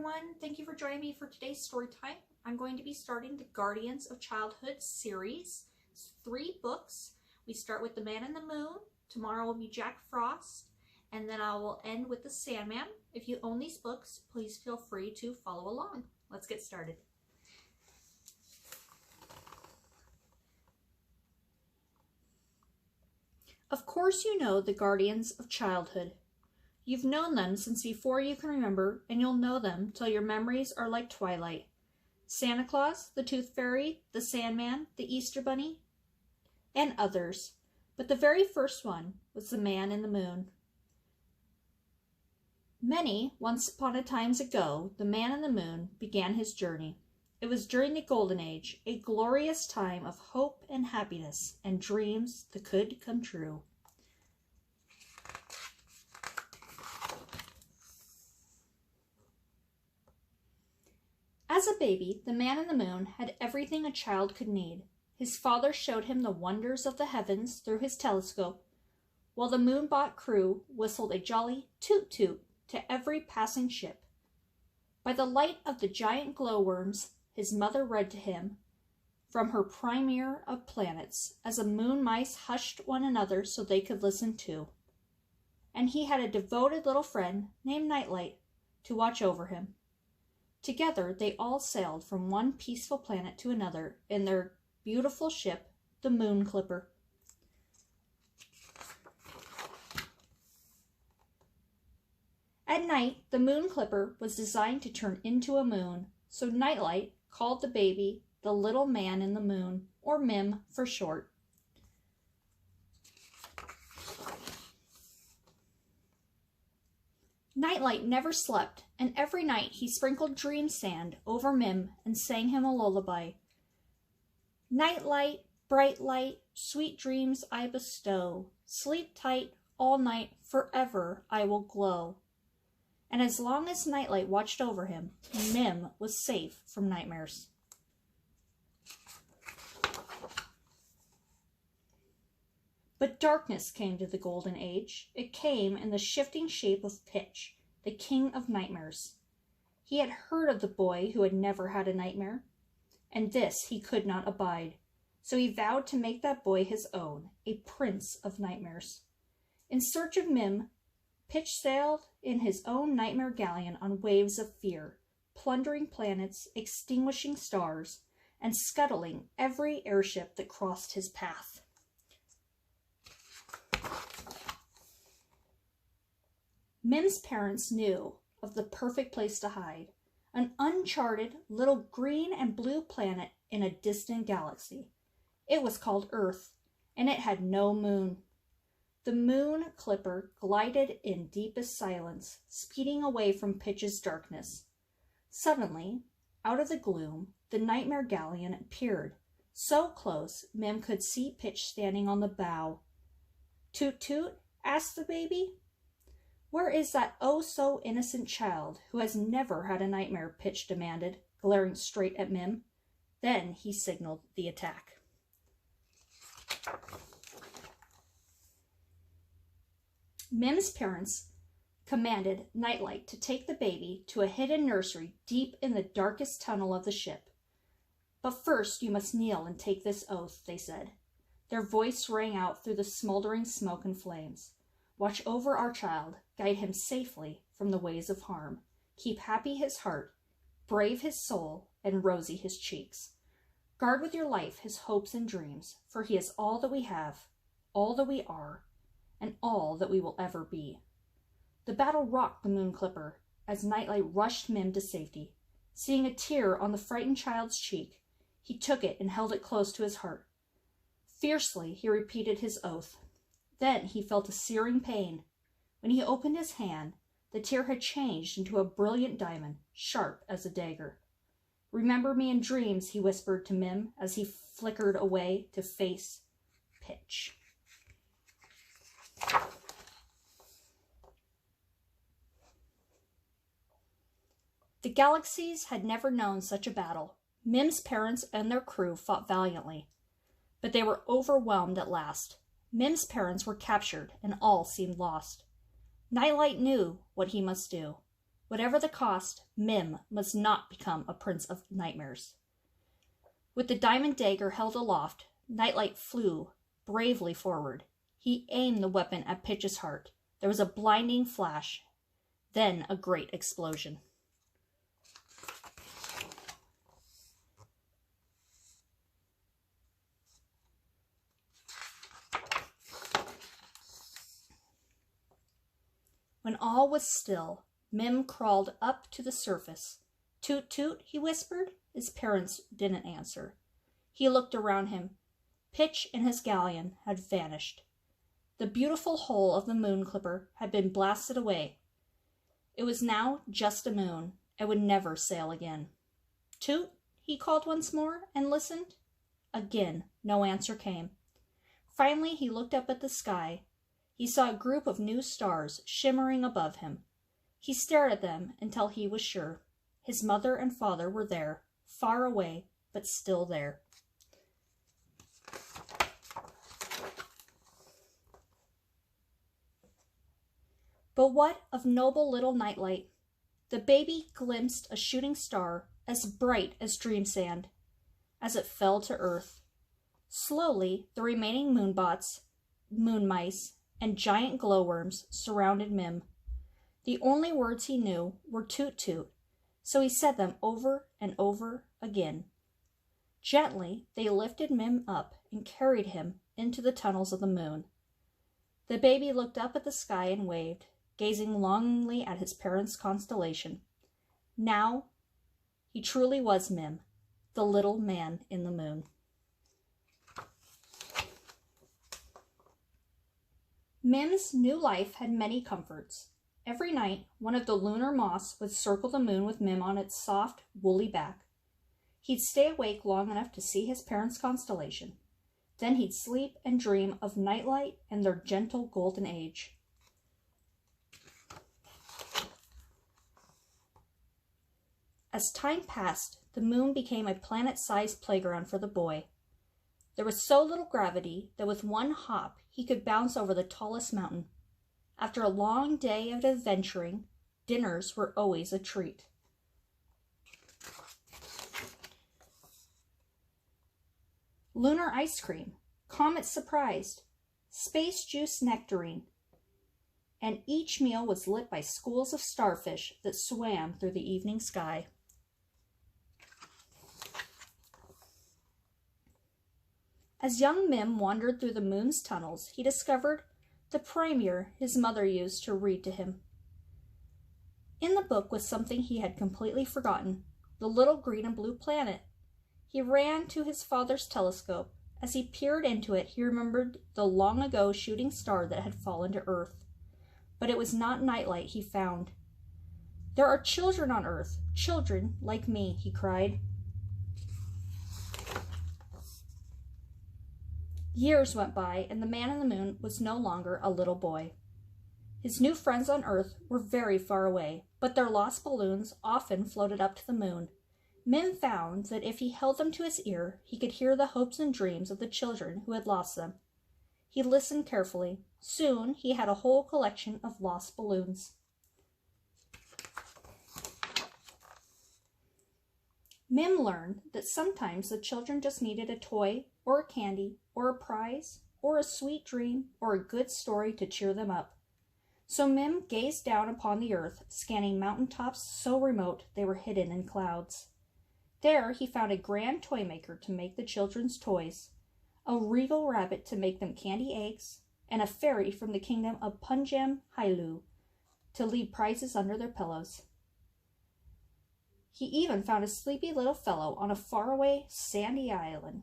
everyone. Thank you for joining me for today's story time. I'm going to be starting the Guardians of Childhood series. It's 3 books. We start with The Man in the Moon. Tomorrow will be Jack Frost. And then I will end with The Sandman. If you own these books, please feel free to follow along. Let's get started. Of course you know the Guardians of Childhood. You've known them since before you can remember, and you'll know them till your memories are like twilight. Santa Claus, the Tooth Fairy, the Sandman, the Easter Bunny, and others. But the very first one was the Man in the Moon. Once upon a time ago, the Man in the Moon began his journey. It was during the Golden Age, a glorious time of hope and happiness and dreams that could come true. As a baby, the Man in the Moon had everything a child could need. His father showed him the wonders of the heavens through his telescope, while the Moonbot crew whistled a jolly toot-toot to every passing ship. By the light of the giant glowworms, his mother read to him from her primer of planets, as the moon mice hushed one another so they could listen too. And he had a devoted little friend named Nightlight to watch over him. Together, they all sailed from one peaceful planet to another in their beautiful ship, the Moon Clipper. At night, the Moon Clipper was designed to turn into a moon, so Nightlight called the baby the Little Man in the Moon, or Mim for short. Nightlight never slept, and every night he sprinkled dream sand over Mim and sang him a lullaby. Nightlight, bright light, sweet dreams I bestow. Sleep tight all night, forever I will glow. And as long as Nightlight watched over him, Mim was safe from nightmares. But darkness came to the Golden Age. It came in the shifting shape of Pitch, the king of nightmares. He had heard of the boy who had never had a nightmare, and this he could not abide. So he vowed to make that boy his own, a prince of nightmares. In search of Mim, Pitch sailed in his own nightmare galleon on waves of fear, plundering planets, extinguishing stars, and scuttling every airship that crossed his path. Mim's parents knew of the perfect place to hide, an uncharted little green and blue planet in a distant galaxy. It was called Earth, and it had no moon. The Moon Clipper glided in deepest silence, speeding away from Pitch's darkness. Suddenly, out of the gloom, the nightmare galleon appeared, so close Mim could see Pitch standing on the bow. "Toot toot?" asked the baby. "Where is that oh-so innocent child who has never had a nightmare?" Pitch demanded, glaring straight at Mim. Then he signaled the attack. Mim's parents commanded Nightlight to take the baby to a hidden nursery deep in the darkest tunnel of the ship. "But first you must kneel and take this oath," they said. Their voice rang out through the smoldering smoke and flames. "Watch over our child, guide him safely from the ways of harm. Keep happy his heart, brave his soul, and rosy his cheeks. Guard with your life his hopes and dreams, for he is all that we have, all that we are, and all that we will ever be." The battle rocked the Moon Clipper as Nightlight rushed Mim to safety. Seeing a tear on the frightened child's cheek, he took it and held it close to his heart. Fiercely he repeated his oath. Then he felt a searing pain. When he opened his hand, the tear had changed into a brilliant diamond, sharp as a dagger. "Remember me in dreams," he whispered to Mim as he flickered away to face Pitch. The galaxies had never known such a battle. Mim's parents and their crew fought valiantly, but they were overwhelmed at last. Mim's parents were captured, and all seemed lost. Nightlight knew what he must do. Whatever the cost, Mim must not become a prince of nightmares. With the diamond dagger held aloft, Nightlight flew bravely forward. He aimed the weapon at Pitch's heart. There was a blinding flash, then a great explosion. When all was still, Mim crawled up to the surface. "Toot toot," he whispered. His parents didn't answer. He looked around him. Pitch and his galleon had vanished. The beautiful hull of the Moon Clipper had been blasted away. It was now just a moon, and would never sail again. "Toot," he called once more, and listened. Again, no answer came. Finally, he looked up at the sky. He saw a group of new stars shimmering above him. He stared at them until he was sure. His mother and father were there, far away, but still there. But what of noble little Nightlight? The baby glimpsed a shooting star as bright as dream sand as it fell to earth. Slowly, the remaining moonbots, moon mice, and giant glowworms surrounded Mim. The only words he knew were toot toot, so he said them over and over again. Gently, they lifted Mim up and carried him into the tunnels of the moon. The baby looked up at the sky and waved, gazing longingly at his parents' constellation. Now, he truly was Mim, the little man in the moon. Mim's new life had many comforts. Every night, one of the lunar moths would circle the moon with Mim on its soft, woolly back. He'd stay awake long enough to see his parents' constellation. Then he'd sleep and dream of Nightlight and their gentle golden age. As time passed, the moon became a planet-sized playground for the boy. There was so little gravity that with one hop he could bounce over the tallest mountain. After a long day of adventuring, dinners were always a treat. Lunar ice cream, comet surprised, space juice nectarine, and each meal was lit by schools of starfish that swam through the evening sky. As young Mim wandered through the moon's tunnels, he discovered the primer his mother used to read to him. In the book was something he had completely forgotten, the little green and blue planet. He ran to his father's telescope. As he peered into it, he remembered the long-ago shooting star that had fallen to Earth. But it was not Nightlight he found. "There are children on Earth, children like me," he cried. Years went by, and the man in the moon was no longer a little boy. His new friends on Earth were very far away, but their lost balloons often floated up to the moon. Mim found that if he held them to his ear, he could hear the hopes and dreams of the children who had lost them. He listened carefully. Soon he had a whole collection of lost balloons. Mim learned that sometimes the children just needed a toy or a candy or a prize or a sweet dream or a good story to cheer them up. So Mim gazed down upon the earth, scanning mountaintops so remote they were hidden in clouds. There he found a grand toy maker to make the children's toys, a regal rabbit to make them candy eggs, and a fairy from the kingdom of Punjam Hailu to leave prizes under their pillows. He even found a sleepy little fellow on a faraway sandy island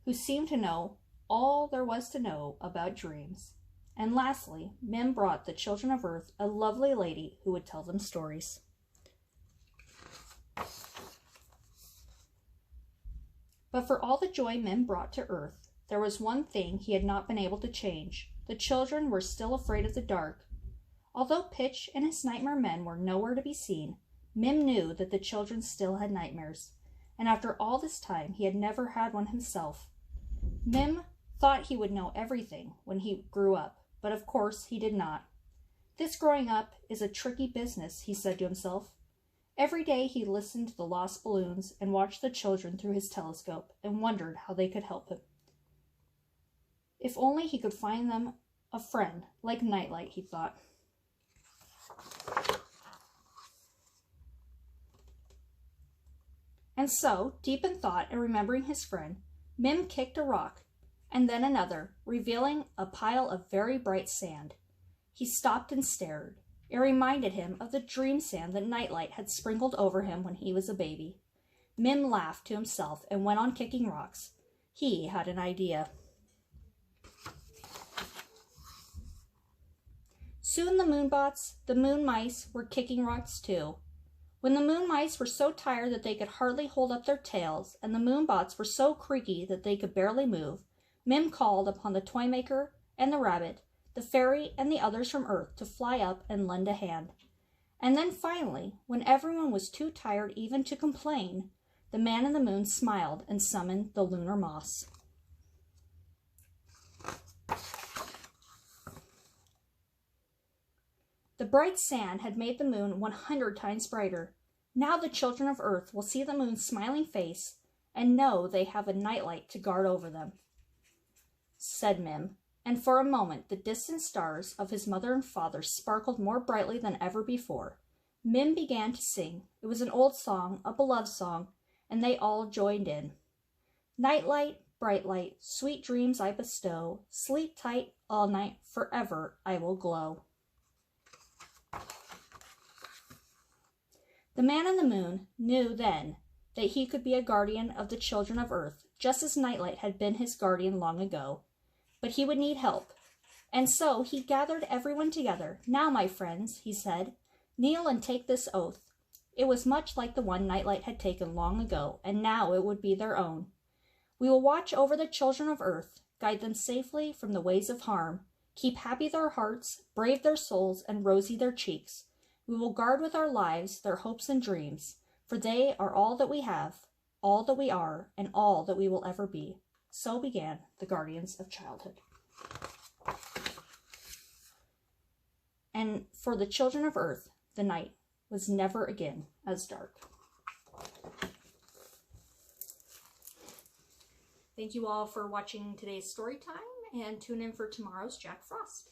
who seemed to know all there was to know about dreams. And lastly, Mim brought the children of Earth a lovely lady who would tell them stories. But for all the joy Mim brought to Earth, there was one thing he had not been able to change. The children were still afraid of the dark. Although Pitch and his nightmare men were nowhere to be seen, Mim knew that the children still had nightmares, and after all this time he had never had one himself. Mim thought he would know everything when he grew up, but of course he did not. This growing up is a tricky business, he said to himself. Every day he listened to the lost balloons and watched the children through his telescope and wondered how they could help him. If only he could find them a friend like Nightlight, he thought. And so, deep in thought and remembering his friend, Mim kicked a rock, and then another, revealing a pile of very bright sand. He stopped and stared. It reminded him of the dream sand that Nightlight had sprinkled over him when he was a baby. Mim laughed to himself and went on kicking rocks. He had an idea. Soon the moonbots, the moon mice, were kicking rocks too. When the moon mice were so tired that they could hardly hold up their tails, and the moonbots were so creaky that they could barely move, Mim called upon the toy maker and the rabbit, the fairy and the others from Earth to fly up and lend a hand. And then finally, when everyone was too tired even to complain, the man in the moon smiled and summoned the lunar moss. The bright sand had made the moon 100 times brighter. Now the children of Earth will see the moon's smiling face and know they have a nightlight to guard over them, said Mim, and for a moment the distant stars of his mother and father sparkled more brightly than ever before. Mim began to sing. It was an old song, a beloved song, and they all joined in. Nightlight, bright light, sweet dreams I bestow, sleep tight all night, forever I will glow. The man in the moon knew then that he could be a guardian of the children of Earth, just as Nightlight had been his guardian long ago. But he would need help. And so he gathered everyone together. Now, my friends, he said, kneel and take this oath. It was much like the one Nightlight had taken long ago, and now it would be their own. We will watch over the children of Earth, guide them safely from the ways of harm, keep happy their hearts, brave their souls, and rosy their cheeks. We will guard with our lives their hopes and dreams, for they are all that we have, all that we are, and all that we will ever be. So began the Guardians of Childhood. And for the children of Earth, the night was never again as dark. Thank you all for watching today's story time, and tune in for tomorrow's Jack Frost.